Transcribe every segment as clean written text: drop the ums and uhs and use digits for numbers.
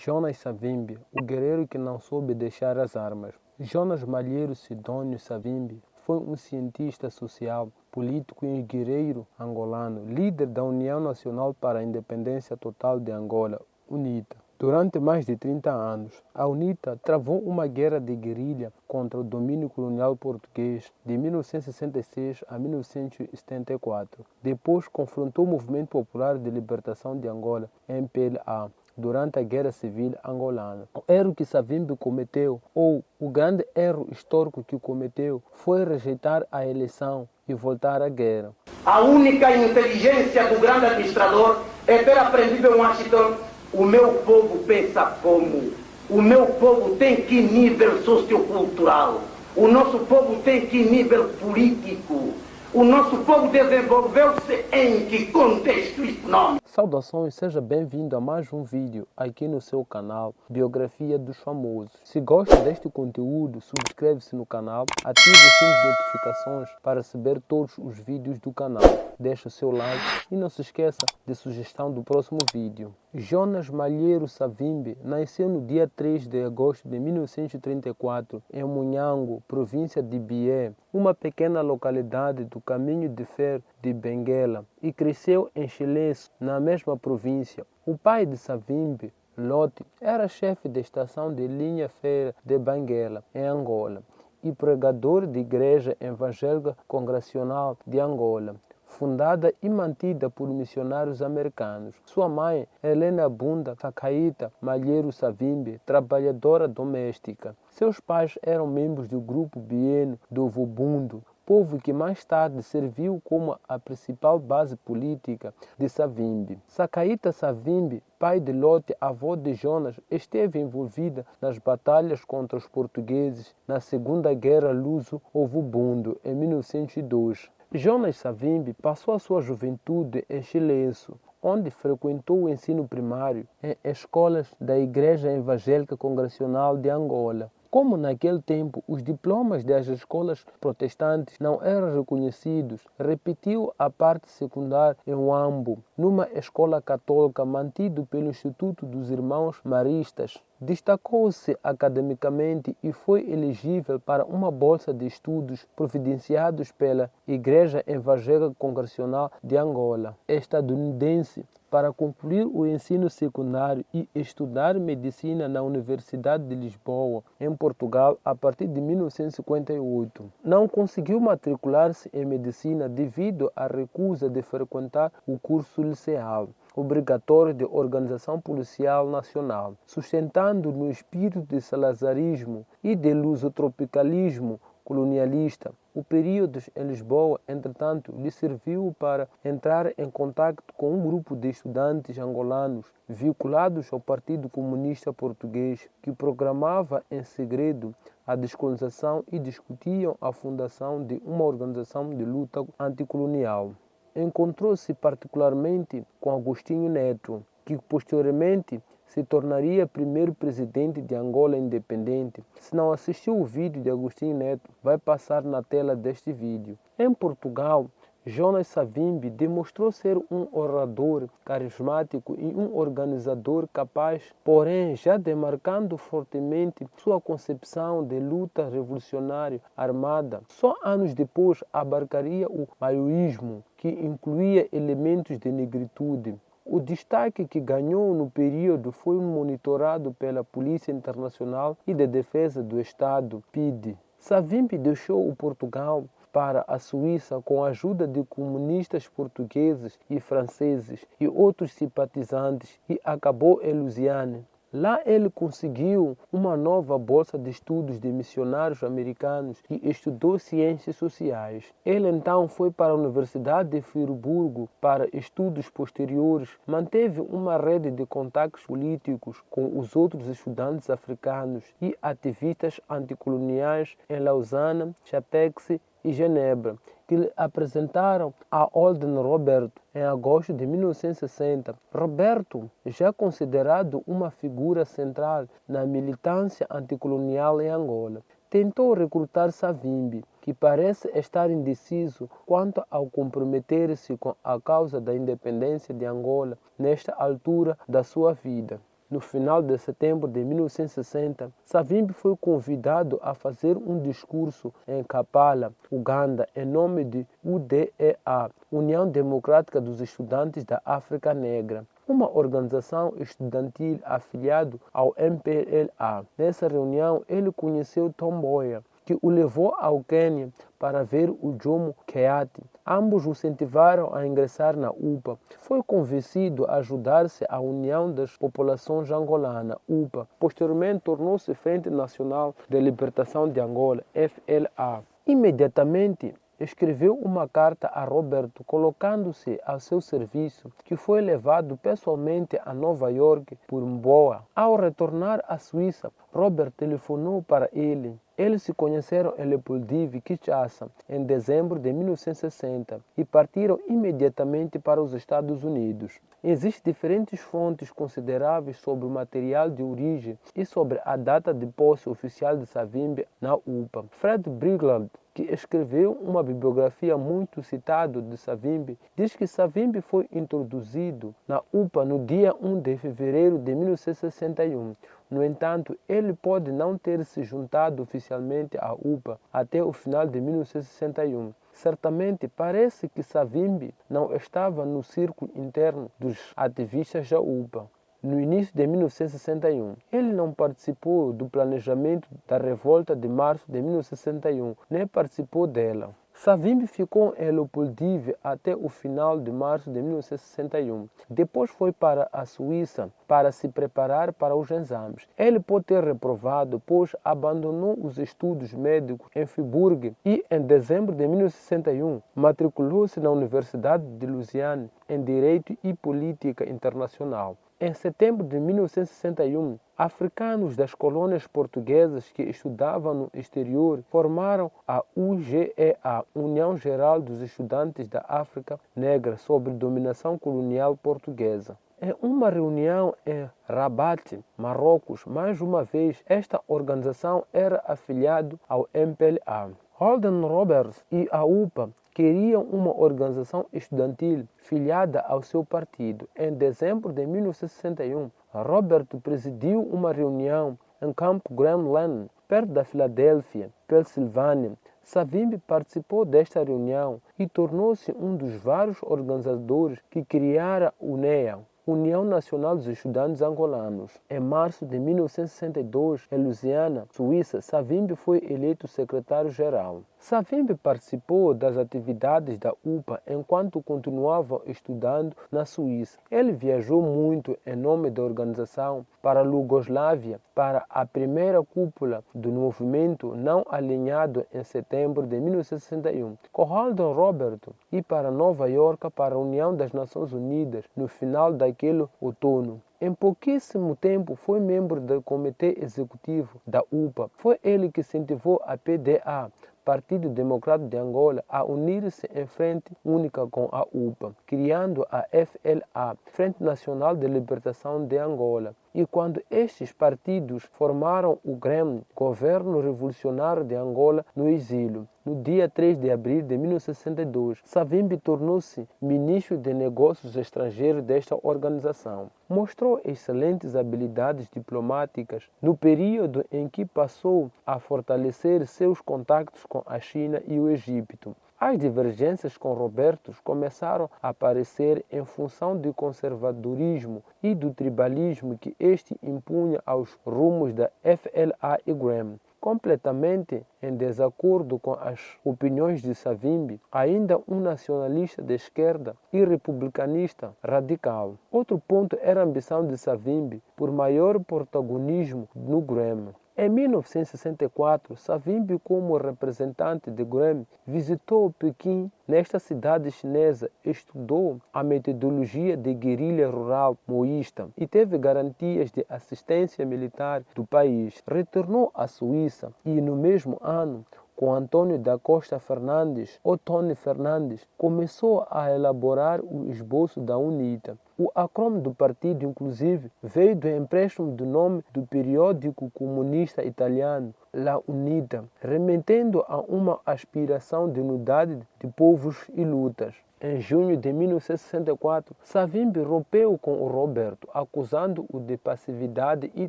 Jonas Savimbi, o guerreiro que não soube deixar as armas. Jonas Malheiro Sidônio Savimbi foi um cientista social, político e guerreiro angolano, líder da União Nacional para a Independência Total de Angola, UNITA. Durante mais de 30 anos, a UNITA travou uma guerra de guerrilha contra o domínio colonial português de 1966 a 1974. Depois confrontou o Movimento Popular de Libertação de Angola, MPLA, durante a Guerra Civil Angolana. O erro que Savimbi cometeu, ou o grande erro histórico que cometeu, foi rejeitar a eleição e voltar à guerra. A única inteligência do grande administrador é ter aprendido em Washington: o meu povo pensa como? O meu povo tem que nível sociocultural? O nosso povo tem que nível político? O nosso povo desenvolveu-se em que contexto econômico? Saudações, seja bem-vindo a mais um vídeo aqui no seu canal Biografia dos Famosos. Se gosta deste conteúdo, subscreve-se no canal, ative o sininho de notificações para receber todos os vídeos do canal. Deixe o seu like e não se esqueça de sugestão do próximo vídeo. Jonas Malheiro Savimbi nasceu no dia 3 de agosto de 1934 em Munhango, província de Bié, uma pequena localidade do caminho de ferro de Benguela, e cresceu em Chilenço, na mesma província. O pai de Savimbi, Lote, era chefe de estação de linha férrea de Benguela, em Angola, e pregador de igreja evangélica congregacional de Angola, fundada e mantida por missionários americanos. Sua mãe, Helena Bunda Cacaíta Malheiro Savimbi, trabalhadora doméstica. Seus pais eram membros do grupo bieno do Vubundo, povo que mais tarde serviu como a principal base política de Savimbi. Cacaíta Savimbi, pai de Lote, avô de Jonas, esteve envolvida nas batalhas contra os portugueses na Segunda Guerra Luso-Vubundo, em 1902. Jonas Savimbi passou a sua juventude em Chilenço, onde frequentou o ensino primário em escolas da Igreja Evangélica Congregacional de Angola. Como naquele tempo os diplomas das escolas protestantes não eram reconhecidos, repetiu a parte secundária em Huambo, numa escola católica mantida pelo Instituto dos Irmãos Maristas. Destacou-se academicamente e foi elegível para uma bolsa de estudos providenciados pela Igreja Evangélica Congregacional de Angola, estadunidense, para concluir o ensino secundário e estudar medicina na Universidade de Lisboa, em Portugal, a partir de 1958. Não conseguiu matricular-se em medicina devido à recusa de frequentar o curso liceal obrigatório de Organização Policial Nacional, sustentando no espírito de salazarismo e de lusotropicalismo colonialista. O período em Lisboa, entretanto, lhe serviu para entrar em contato com um grupo de estudantes angolanos vinculados ao Partido Comunista Português, que programava em segredo a descolonização e discutiam a fundação de uma organização de luta anticolonial. Encontrou-se particularmente com Agostinho Neto, que posteriormente se tornaria primeiro presidente de Angola independente. Se não assistiu o vídeo de Agostinho Neto, vai passar na tela deste vídeo. Em Portugal, Jonas Savimbi demonstrou ser um orador carismático e um organizador capaz, porém já demarcando fortemente sua concepção de luta revolucionária armada. Só anos depois abarcaria o maoísmo, que incluía elementos de negritude. O destaque que ganhou no período foi monitorado pela Polícia Internacional e de Defesa do Estado, PIDE. Savimbi deixou o Portugal para a Suíça com a ajuda de comunistas portugueses e franceses e outros simpatizantes e acabou em Louisiana. Lá ele conseguiu uma nova bolsa de estudos de missionários americanos e estudou ciências sociais. Ele então foi para a Universidade de Friburgo para estudos posteriores, manteve uma rede de contactos políticos com os outros estudantes africanos e ativistas anticoloniais em Lausanne, Chapex e Genebra, que lhe apresentaram a Ordem Roberto em agosto de 1960. Roberto, já considerado uma figura central na militância anticolonial em Angola, tentou recrutar Savimbi, que parece estar indeciso quanto ao comprometer-se com a causa da independência de Angola nesta altura da sua vida. No final de setembro de 1960, Savimbi foi convidado a fazer um discurso em Kampala, Uganda, em nome de UDEA, União Democrática dos Estudantes da África Negra, uma organização estudantil afiliada ao MPLA. Nessa reunião, ele conheceu Tom Mboya, que o levou ao Quênia para ver o Jomo Kenyatta. Ambos o incentivaram a ingressar na UPA. Foi convencido a ajudar-se à União das Populações Angolana, UPA. Posteriormente, tornou-se Frente Nacional de Libertação de Angola, FLA. Imediatamente, escreveu uma carta a Roberto colocando-se ao seu serviço, que foi levado pessoalmente a Nova York por Mboya. Ao retornar à Suíça, Robert telefonou para ele. Eles se conheceram em Leopoldiv, Kinshasa, em dezembro de 1960 e partiram imediatamente para os Estados Unidos. Existem diferentes fontes consideráveis sobre o material de origem e sobre a data de posse oficial de Savimbi na UPA. Fred Brigland, que escreveu uma bibliografia muito citada de Savimbi, diz que Savimbi foi introduzido na UPA no dia 1 de fevereiro de 1961. No entanto, ele pode não ter se juntado oficialmente à UPA até o final de 1961. Certamente parece que Savimbi não estava no círculo interno dos ativistas da UPA. No início de 1961, ele não participou do planejamento da revolta de março de 1961, nem participou dela. Savimbi ficou em Leopoldiv até o final de março de 1961. Depois foi para a Suíça para se preparar para os exames. Ele pode ter reprovado, pois abandonou os estudos médicos em Fribourg e, em dezembro de 1961, matriculou-se na Universidade de Louisiana em Direito e Política Internacional. Em setembro de 1961, africanos das colônias portuguesas que estudavam no exterior formaram a UGEA, União Geral dos Estudantes da África Negra, sob dominação colonial portuguesa. Em uma reunião em Rabat, Marrocos, mais uma vez, esta organização era afiliada ao MPLA. Holden Roberts e a UPA queriam uma organização estudantil filiada ao seu partido. Em dezembro de 1961, Robert presidiu uma reunião em Camp Graham Lane, perto da Filadélfia, Pensilvânia. Savimbi participou desta reunião e tornou-se um dos vários organizadores que criaram a UNEA, União Nacional dos Estudantes Angolanos. Em março de 1962, em Louisiana, Suíça, Savimbi foi eleito secretário-geral. Savimbi participou das atividades da UPA enquanto continuava estudando na Suíça. Ele viajou muito em nome da organização para a Iugoslávia, para a primeira cúpula do movimento não alinhado em setembro de 1961, com Holden Roberto, e para Nova York para a União das Nações Unidas no final daquele outono. Em pouquíssimo tempo foi membro do comitê executivo da UPA. Foi ele que incentivou a PDA, Partido Democrático de Angola, a unir-se em frente única com a UPA, criando a FLA, Frente Nacional de Libertação de Angola. E quando estes partidos formaram o GREM, Governo Revolucionário de Angola no Exílio, no dia 3 de abril de 1962, Savimbi tornou-se ministro de Negócios Estrangeiros desta organização. Mostrou excelentes habilidades diplomáticas no período em que passou a fortalecer seus contactos com a China e o Egito. As divergências com Roberto começaram a aparecer em função do conservadorismo e do tribalismo que este impunha aos rumos da FLA e GREM. Completamente em desacordo com as opiniões de Savimbi, ainda um nacionalista de esquerda e republicanista radical. Outro ponto era a ambição de Savimbi por maior protagonismo no GREM. Em 1964, Savimbi, como representante de GREM, visitou Pequim. Nesta cidade chinesa, estudou a metodologia de guerrilha rural maoísta e teve garantias de assistência militar do país. Retornou à Suíça e, no mesmo ano, com Antônio da Costa Fernandes, ou Tony Fernandes, começou a elaborar o esboço da UNITA. O acrônimo do partido, inclusive, veio do empréstimo do nome do periódico comunista italiano, La Unita, remetendo a uma aspiração de unidade de povos e lutas. Em junho de 1964, Savimbi rompeu com o Roberto, acusando-o de passividade e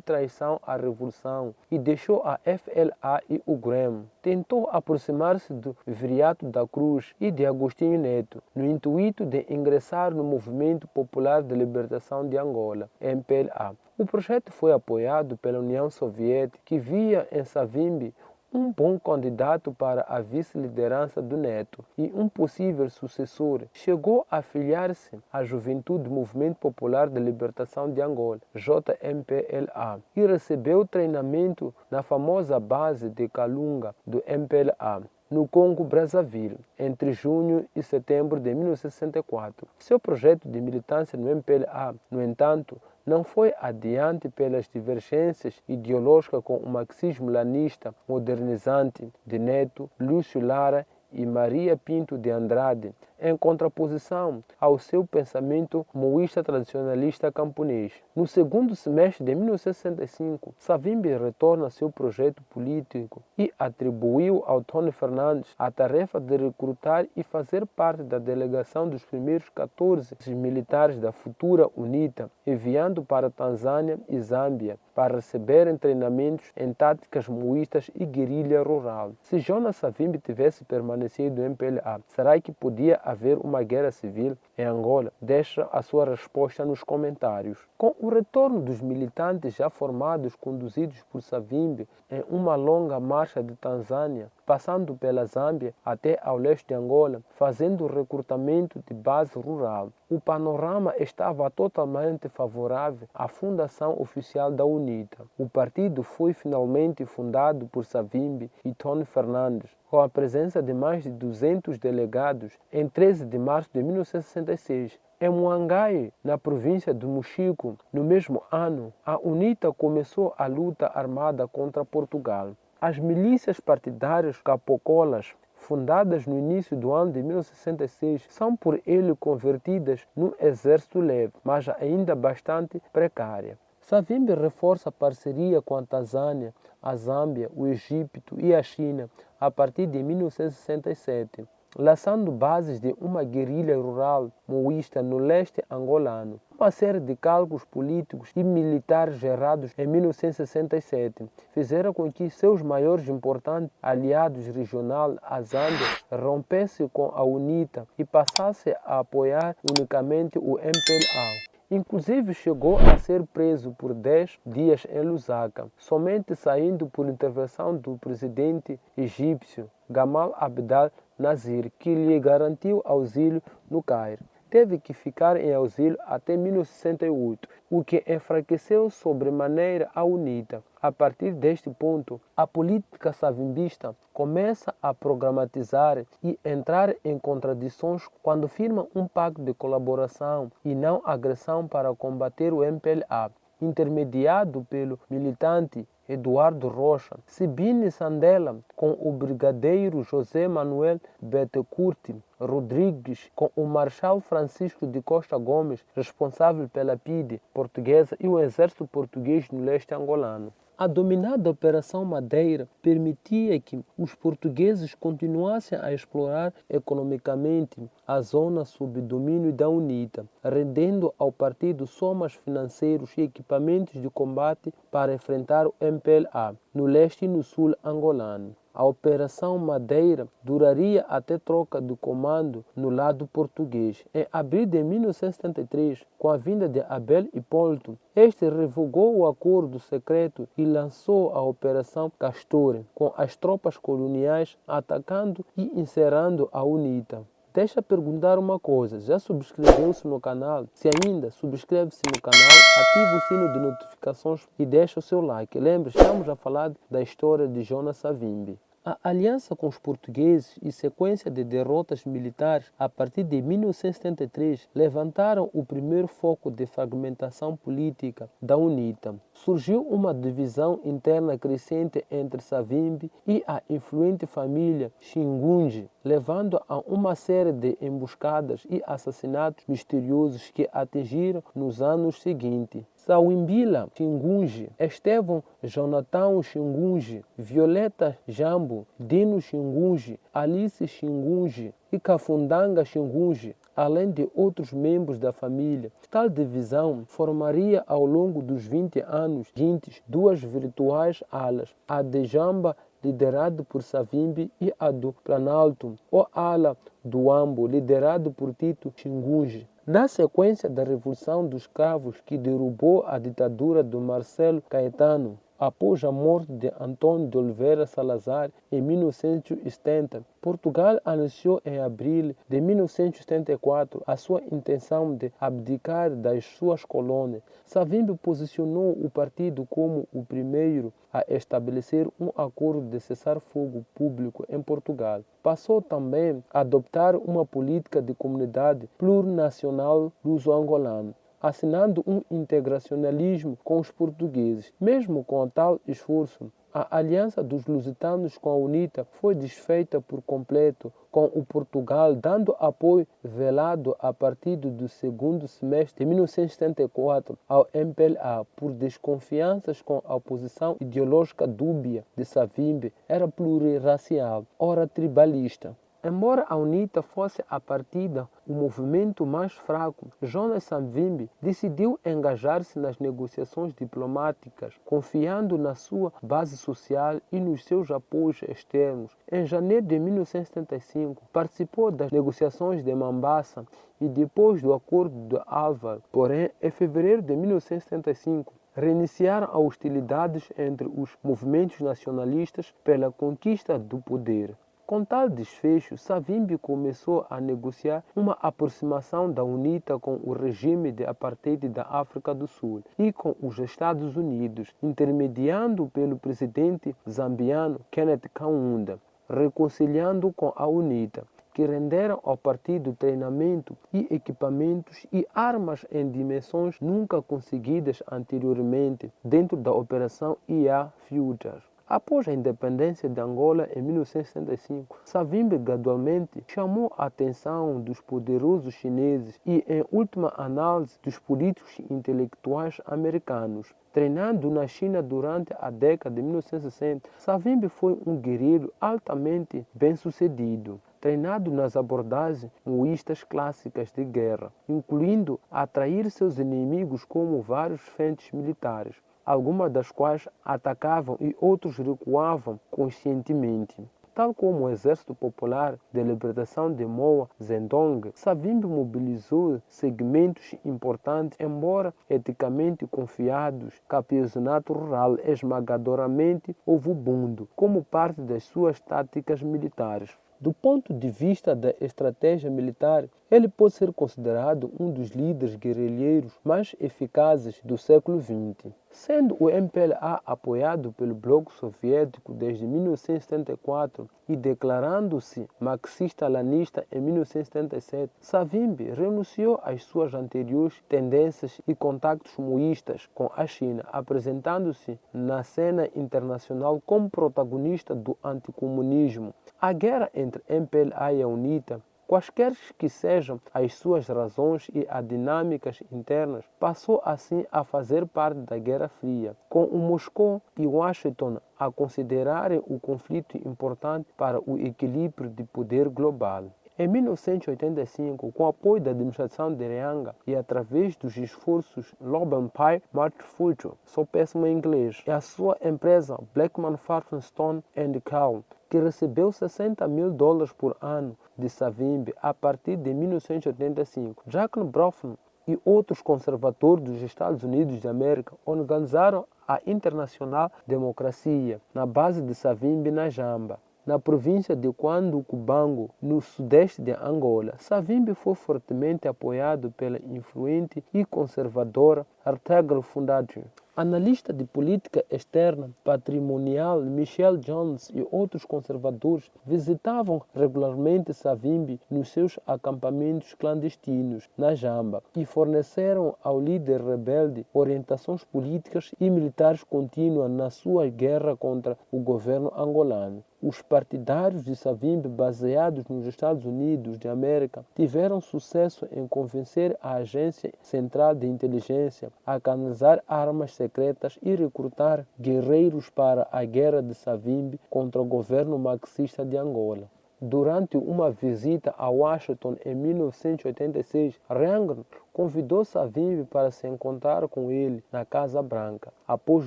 traição à revolução, e deixou a FLA e o Grêmio. Tentou aproximar-se do Viriato da Cruz e de Agostinho Neto, no intuito de ingressar no Movimento Popular de Libertação de Angola, MPLA. O projeto foi apoiado pela União Soviética, que via em Savimbi um bom candidato para a vice-liderança do Neto e um possível sucessor. Chegou a afiliar-se à Juventude do Movimento Popular de Libertação de Angola, JMPLA, e recebeu treinamento na famosa base de Kalunga do MPLA, no Congo-Brazzaville, entre junho e setembro de 1964. Seu projeto de militância no MPLA, no entanto, não foi adiante pelas divergências ideológicas com o marxismo-lanista modernizante de Neto, Lúcio Lara e Maria Pinto de Andrade, em contraposição ao seu pensamento maoísta tradicionalista camponês. No segundo semestre de 1965, Savimbi retorna seu projeto político e atribuiu ao Tony Fernandes a tarefa de recrutar e fazer parte da delegação dos primeiros 14 militares da futura UNITA, enviando para Tanzânia e Zâmbia para receberem treinamentos em táticas maoístas e guerrilha rural. Se Jonas Savimbi tivesse permanecido no MPLA, será que podia haver uma guerra civil em Angola? Deixa a sua resposta nos comentários. Com o retorno dos militantes já formados, conduzidos por Savimbi em uma longa marcha de Tanzânia, passando pela Zâmbia até ao leste de Angola, fazendo recrutamento de base rural, o panorama estava totalmente favorável à fundação oficial da UNITA. O partido foi finalmente fundado por Savimbi e Tony Fernandes, com a presença de mais de 200 delegados, em 13 de março de 1966. Em Muangai, na província do Mochico, no mesmo ano, a UNITA começou a luta armada contra Portugal. As milícias partidárias capocolas, fundadas no início do ano de 1966, são por ele convertidas num exército leve, mas ainda bastante precária. Savimbi reforça a parceria com a Tanzânia, a Zâmbia, o Egito e a China a partir de 1967, lançando bases de uma guerrilha rural maoísta no leste angolano. Uma série de cálculos políticos e militares gerados em 1967 fizeram com que seus maiores importantes aliados regionais, a Zâmbia, rompesse com a UNITA e passasse a apoiar unicamente o MPLA. Inclusive chegou a ser preso por 10 dias em Lusaka, somente saindo por intervenção do presidente egípcio Gamal Abdel Nasser, que lhe garantiu auxílio no Cairo. Teve que ficar em auxílio até 1968, o que enfraqueceu sobremaneira a UNITA. A partir deste ponto, a política savimbista começa a programatizar e entrar em contradições quando firma um pacto de colaboração e não agressão para combater o MPLA, intermediado pelo militante Eduardo Rocha, Sibini Sandela com o brigadeiro José Manuel Betancourt Rodrigues, com o Marechal Francisco de Costa Gomes, responsável pela PIDE portuguesa e o exército português no leste angolano. A dominada Operação Madeira permitia que os portugueses continuassem a explorar economicamente a zona sob domínio da UNITA, rendendo ao partido somas financeiros e equipamentos de combate para enfrentar o MPLA no leste e no sul angolano. A Operação Madeira duraria até troca de comando no lado português. Em abril de 1973, com a vinda de Abel Hipólito, este revogou o acordo secreto e lançou a Operação Castor, com as tropas coloniais atacando e encerrando a UNITA. Deixa perguntar uma coisa, já subscreveu-se no canal? Se ainda, subscreve-se no canal, ativa o sino de notificações e deixa o seu like. Lembre, estamos a falar da história de Jonas Savimbi. A aliança com os portugueses e sequência de derrotas militares a partir de 1973 levantaram o primeiro foco de fragmentação política da UNITA. Surgiu uma divisão interna crescente entre Savimbi e a influente família Shingunji, levando a uma série de emboscadas e assassinatos misteriosos que atingiram nos anos seguintes. Sawimbila Shingunji, Estevão Jonathan Shingunji, Violeta Jambo, Dino Shingunji, Alice Shingunji e Kafundanga Shingunji, além de outros membros da família. Tal divisão formaria ao longo dos 20 anos seguintes duas virtuais alas, a de Jamba, liderado por Savimbi, e a do Planalto, ou ala do Ambo, liderado por Tito Chingunji. Na sequência da Revolução dos Cravos, que derrubou a ditadura de Marcelo Caetano, após a morte de Antônio de Oliveira Salazar em 1970, Portugal anunciou em abril de 1974 a sua intenção de abdicar das suas colônias. Savimbi posicionou o partido como o primeiro a estabelecer um acordo de cessar-fogo público em Portugal. Passou também a adotar uma política de comunidade plurinacional luso-angolana, assinando um integracionalismo com os portugueses. Mesmo com tal esforço, a aliança dos lusitanos com a UNITA foi desfeita por completo, com o Portugal dando apoio velado a partir do segundo semestre de 1974 ao MPLA por desconfianças com a oposição ideológica dúbia de Savimbi, era plurirracial, ora tribalista. Embora a UNITA fosse a partida o movimento mais fraco, Jonas Savimbi decidiu engajar-se nas negociações diplomáticas, confiando na sua base social e nos seus apoios externos. Em janeiro de 1975, participou das negociações de Mombasa e depois do Acordo de Alvar. Porém, em fevereiro de 1975, reiniciaram as hostilidades entre os movimentos nacionalistas pela conquista do poder. Com tal desfecho, Savimbi começou a negociar uma aproximação da UNITA com o regime de apartheid da África do Sul e com os Estados Unidos, intermediando pelo presidente zambiano Kenneth Kaunda, reconciliando com a UNITA, que renderam ao partido treinamento e equipamentos e armas em dimensões nunca conseguidas anteriormente dentro da Operação IA Future. Após a independência de Angola em 1975, Savimbi gradualmente chamou a atenção dos poderosos chineses e, em última análise, dos políticos e intelectuais americanos. Treinado na China durante a década de 1960, Savimbi foi um guerreiro altamente bem-sucedido, treinado nas abordagens maoístas clássicas de guerra, incluindo atrair seus inimigos como vários frentes militares, algumas das quais atacavam e outros recuavam conscientemente. Tal como o Exército Popular de Libertação de Moa Zedong, Savimbi mobilizou segmentos importantes, embora eticamente confiados, campeonato rural esmagadoramente ovubundo, como parte das suas táticas militares. Do ponto de vista da estratégia militar, ele pode ser considerado um dos líderes guerrilheiros mais eficazes do século XX. Sendo o MPLA apoiado pelo Bloco Soviético desde 1974 e declarando-se marxista-leninista em 1977, Savimbi renunciou às suas anteriores tendências e contactos maoístas com a China, apresentando-se na cena internacional como protagonista do anticomunismo. A guerra entre MPLA e a UNITA, quaisquer que sejam as suas razões e as dinâmicas internas, passou assim a fazer parte da Guerra Fria, com o Moscou e Washington a considerarem o conflito importante para o equilíbrio de poder global. Em 1985, com o apoio da administração de Reagan e através dos esforços Loban Pye March Future, sou péssimo em inglês, e a sua empresa Black Manufacturing Stone and Coal, que recebeu $60 mil por ano de Savimbi a partir de 1985. Jack Brofman e outros conservadores dos Estados Unidos de América organizaram a Internacional Democracia na base de Savimbi na Jamba, na província de Cubango, no sudeste de Angola. Savimbi foi fortemente apoiado pela influente e conservadora Artegal Foundation. Analista de política externa patrimonial Michel Jones e outros conservadores visitavam regularmente Savimbi nos seus acampamentos clandestinos na Jamba e forneceram ao líder rebelde orientações políticas e militares contínuas na sua guerra contra o governo angolano. Os partidários de Savimbi, baseados nos Estados Unidos de América, tiveram sucesso em convencer a Agência Central de Inteligência a canalizar armas secretas e recrutar guerreiros para a guerra de Savimbi contra o governo marxista de Angola. Durante uma visita a Washington em 1986, Reagan convidou Savimbi para se encontrar com ele na Casa Branca. Após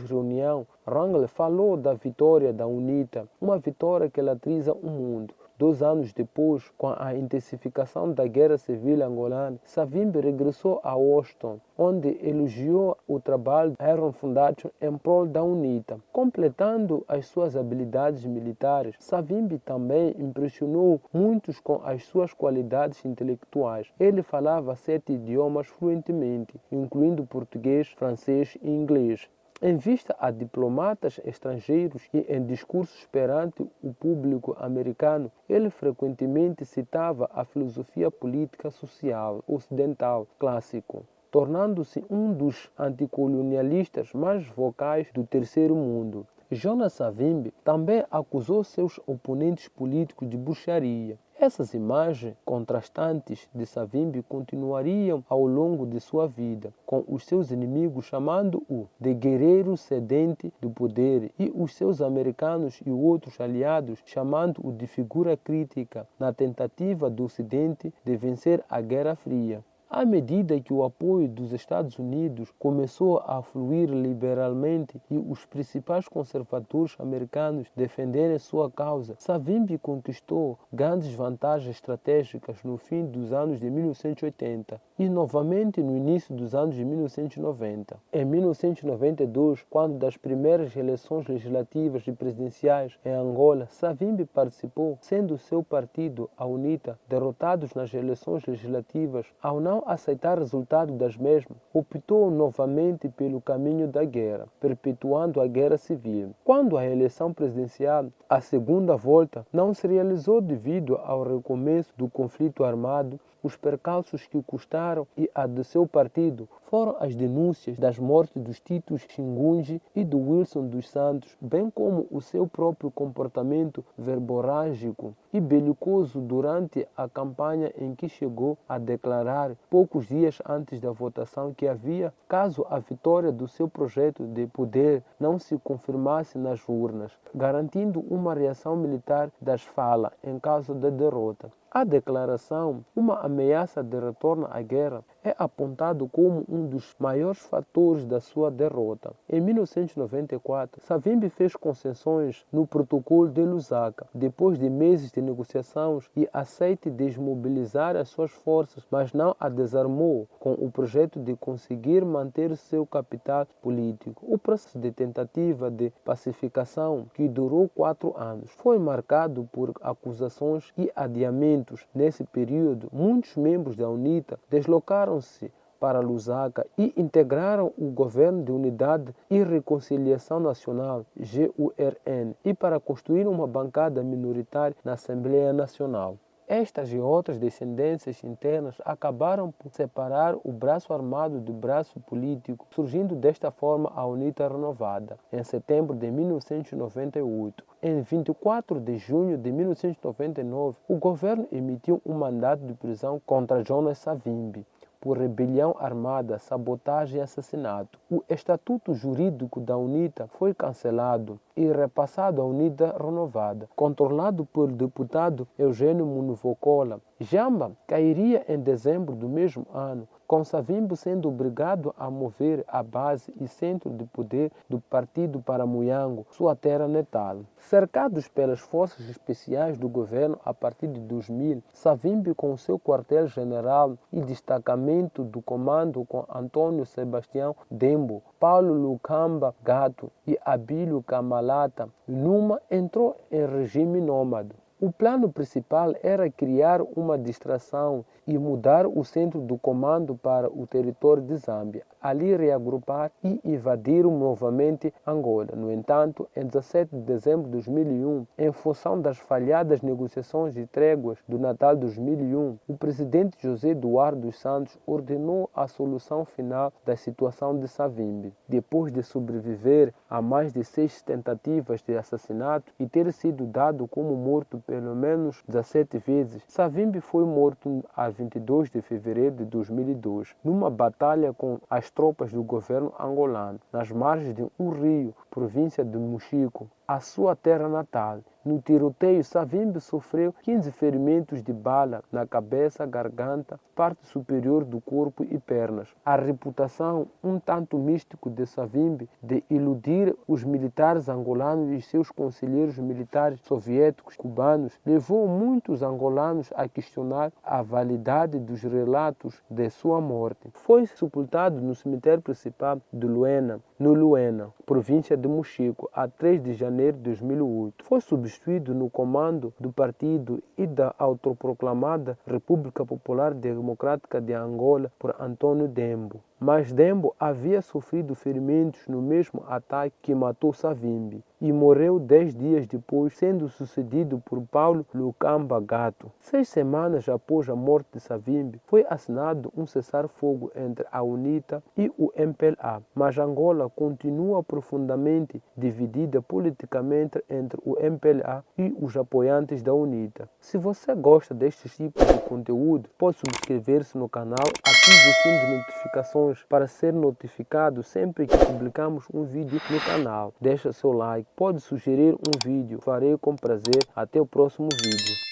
reunião, Reagan falou da vitória da UNITA, uma vitória que latriza o mundo. 2 anos depois, com a intensificação da Guerra Civil angolana, Savimbi regressou a Washington, onde elogiou o trabalho da Aaron Foundation em prol da UNITA. Completando as suas habilidades militares, Savimbi também impressionou muitos com as suas qualidades intelectuais. Ele falava 7 idiomas fluentemente, incluindo português, francês e inglês. Em vista a diplomatas estrangeiros e em discursos perante o público americano, ele frequentemente citava a filosofia política social ocidental clássico, tornando-se um dos anticolonialistas mais vocais do terceiro mundo. Jonas Savimbi também acusou seus oponentes políticos de bruxaria. Essas imagens contrastantes de Savimbi continuariam ao longo de sua vida, com os seus inimigos chamando-o de guerreiro sedente do poder e os seus americanos e outros aliados chamando-o de figura crítica na tentativa do Ocidente de vencer a Guerra Fria. À medida que o apoio dos Estados Unidos começou a fluir liberalmente e os principais conservadores americanos defenderem sua causa, Savimbi conquistou grandes vantagens estratégicas no fim dos anos de 1980 e novamente no início dos anos de 1990. Em 1992, quando das primeiras eleições legislativas e presidenciais em Angola, Savimbi participou, sendo seu partido, a UNITA, derrotados nas eleições legislativas. Ao não aceitar o resultado das mesmas, optou novamente pelo caminho da guerra, perpetuando a guerra civil. Quando a eleição presidencial, a segunda volta, não se realizou devido ao recomeço do conflito armado, os percalços que o custaram e a de seu partido foram as denúncias das mortes dos Titos Xingunji e do Wilson dos Santos, bem como o seu próprio comportamento verborrágico e belicoso durante a campanha em que chegou a declarar, poucos dias antes da votação, que havia, caso a vitória do seu projeto de poder não se confirmasse nas urnas, garantindo uma reação militar das falas em caso da derrota. A declaração, uma ameaça de retorno à guerra, é apontado como um dos maiores fatores da sua derrota. Em 1994, Savimbi fez concessões no Protocolo de Lusaka, depois de meses de negociações, e aceite desmobilizar as suas forças, mas não a desarmou com o projeto de conseguir manter seu capital político. O processo de tentativa de pacificação, que durou 4 anos, foi marcado por acusações e adiamentos. Nesse período, muitos membros da UNITA deslocaram-se para Lusaka e integraram o Governo de Unidade e Reconciliação Nacional, GURN, e para construir uma bancada minoritária na Assembleia Nacional. Estas e outras descendências internas acabaram por separar o braço armado do braço político, surgindo desta forma a UNITA renovada, em setembro de 1998. Em 24 de junho de 1999, o governo emitiu um mandato de prisão contra Jonas Savimbi por rebelião armada, sabotagem e assassinato. O estatuto jurídico da UNITA foi cancelado e repassado à UNITA renovada, controlado pelo deputado Eugênio Munuvokola. Jamba cairia em dezembro do mesmo ano, com Savimbi sendo obrigado a mover a base e centro de poder do partido para Muyango, sua terra natal. Cercados pelas forças especiais do governo a partir de 2000, Savimbi, com seu quartel-general e destacamento do comando com Antônio Sebastião Dembo, Paulo Lukamba Gato e Abílio Kamalata Luma, entrou em regime nômade. O plano principal era criar uma distração e mudar o centro do comando para o território de Zâmbia, ali reagrupar e invadir novamente Angola. No entanto, em 17 de dezembro de 2001, em função das falhadas negociações de tréguas do Natal de 2001, o presidente José Eduardo dos Santos ordenou a solução final da situação de Savimbi. Depois de sobreviver a mais de 6 tentativas de assassinato e ter sido dado como morto pelo menos 17 vezes, Savimbi foi morto a 22 de fevereiro de 2002, numa batalha com as tropas do governo angolano, nas margens de um rio, província de Mochico, a sua terra natal. No tiroteio, Savimbi sofreu 15 ferimentos de bala na cabeça, garganta, parte superior do corpo e pernas. A reputação um tanto místico de Savimbi de iludir os militares angolanos e seus conselheiros militares soviéticos cubanos levou muitos angolanos a questionar a validade dos relatos de sua morte. Foi sepultado no cemitério principal de Luena, no Luena, província de Mochico, a 3 de janeiro de 2008. Foi substituído no comando do partido e da autoproclamada República Popular Democrática de Angola por Antônio Dembo. Mas Dembo havia sofrido ferimentos no mesmo ataque que matou Savimbi e morreu 10 dias depois, sendo sucedido por Paulo Lucamba Gato. 6 semanas após a morte de Savimbi, foi assinado um cessar-fogo entre a UNITA e o MPLA, mas Angola continua profundamente dividida politicamente entre o MPLA e os apoiantes da UNITA. Se você gosta deste tipo de conteúdo, pode subscrever-se no canal, ative o sino de notificações para ser notificado sempre que publicamos um vídeo no canal. Deixa seu like, pode sugerir um vídeo, farei com prazer. Até o próximo vídeo.